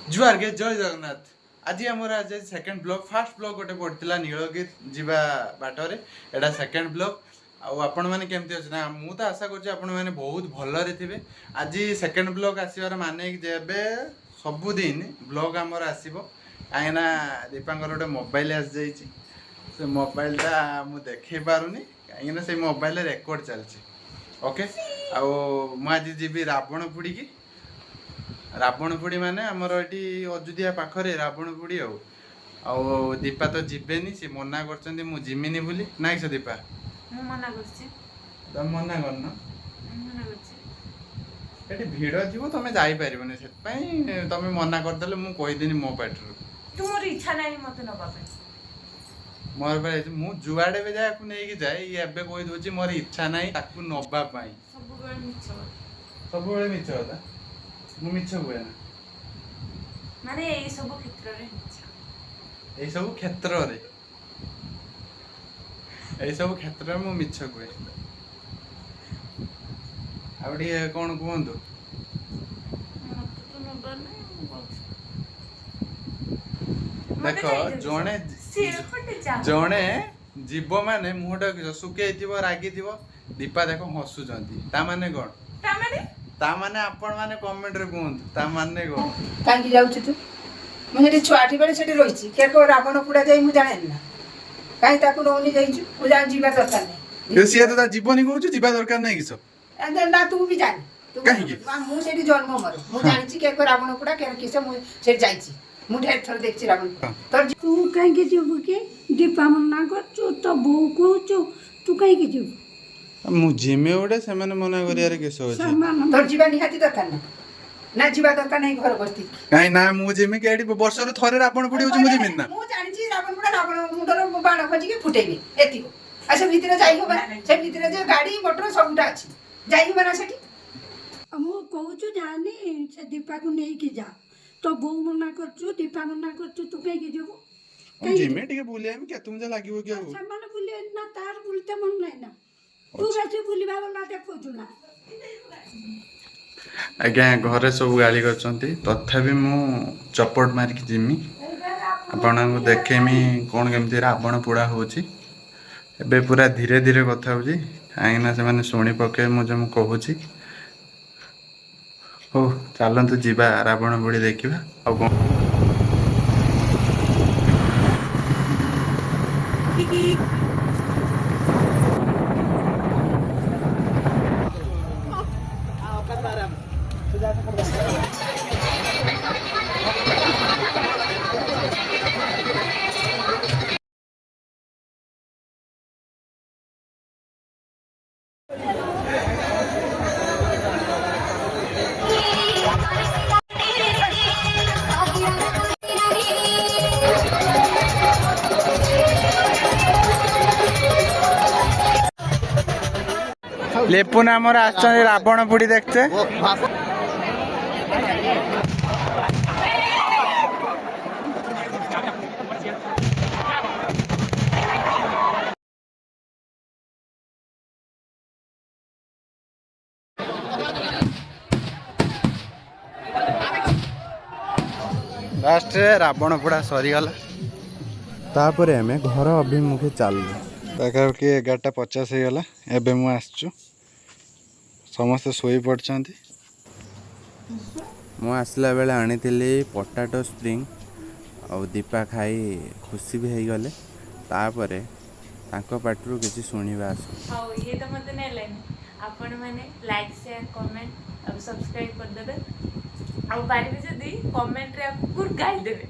जुआर के जय जगन्नाथ। आज आमर आज सेकेंड ब्लॉग फास्ट ब्लॉग गोटे पड़ता नीलगिरी जीवा बाटर एटा सेकेंड ब्लॉग आपण मैंने केमती अच्छे ना मु तो आशा करुँच आपण मैंने बहुत भलरे थे। आज सेकेंड ब्लॉग आसबार माने जेबे सबुदिन ब्लॉग आमर आसब कहीं दीपांकर गोटे मोबाइल आसी से मोबाइलटा मु देखे पारुनी कहीं से मोबाइल रेकर्ड चलती ओके आज जीवी रावणपुड़ी की रावणपुड़ी माने आमर ये अयोध्या पाखरे रावणपुड़ी दीपा तो जीवेनी सी मना कर जिमिनी बोली नाई से दीपा मना करछि तुम मना करना ये भिड़ थी तुम जापरनि से तुम मना करदे मुझे कहीदेनी मो पार्टी तुम इच्छा ना मत नवा मोर पे मु जुआड़े भी जाए नहीं जाए ये एबे कही दूची मोर इच्छा ना नवा सब मिछ कथा मु मिछ हुए ना माने ए सब क्षेत्र रे ए सब क्षेत्र रे ए सब क्षेत्र में मु मिछ हुए आउडी कोन कहंतु देखो जणे जणे जीव माने मुहटा सुखे रागी दीपा देखो हसुचंती ता माने कोन ता माने आपण माने कमेंट रे कहंतु ता माने कोन कांगी जाउछ तू मु हेटी छुआटी बेले सेठी रहिछि के को रावण पुडा जाई मु जाने ना काई ताकू नौनी जाइछु मु जान जीवा दरकार नै ये सिया तो जीवनी कहूछु जीवा दरकार नै किछो ना तू भी जान तू काहे मु सेठी जन्म मर मु जानिछि के को रावण पुडा के किसे मु सेठी जाइछि मु ढेर थर देखछि रावण तोर तू काहे जीवु के दीपा मना करछु तो बो कहछु तू काहे जीवु मु जिमे ओडे से माने मना करिया रे केसो अछि तोर जीवा निहाती दरकार ना ना जीवा दरकार नै घर बस्ती काई ना मु जिमे केडी वर्ष रे थरे रावण पुडी होछु मु जिमे ना मु जानिछि रावण पुडा रावण मुंडर बाण खजी के फुटेबे एति अच्छा भीतर जाई होबा से भीतर जे गाड़ी मोटर सबटा अछि जाई होबा ना सेठी मु कहछु जानी से दीपा को नहीं की जा तो बो मना करछु दीपा मना करछु तू काहे के जीवु जिमे टिके बुलिया में क्या तुम जे लागिवो क्या हो सामान बुले ना तार बुलते मन नै ना तू बेसी बुलिबा वाला देखछु ना आज्ञा घरे सब गाली करछंती तथापि मु चपट मारिक जिमी आपन देखेमी कौन केमती रावण पोड़ा होची एबे पूरा धीरे धीरे कथा होची काईना से माने सुनी पके मु जम कहूची हो चलंतु जीवा रावण पोड़ी देखिबा आ कोन लेपुन आमर आछन रावण पोड़ी देखते लास्ट रावण पोड़ा सरीगला तापर आम घर अभिमुखे चलू पाखापाखि 11:50 होगला एबे मु आसचु समस्त सोई पड़छंती मु आसला बेले आनी पोटाटो स्प्रिंग और दीपा खाई खुशी भी गले तापरे तांको पाटरू किसी शुणा आस ये तो मत नहीं लाइन आपण माने लाइक शेयर कमेंट और सब्सक्राइब कर देबे और बारे जदी कमेंट रे आपको गाइड देबे।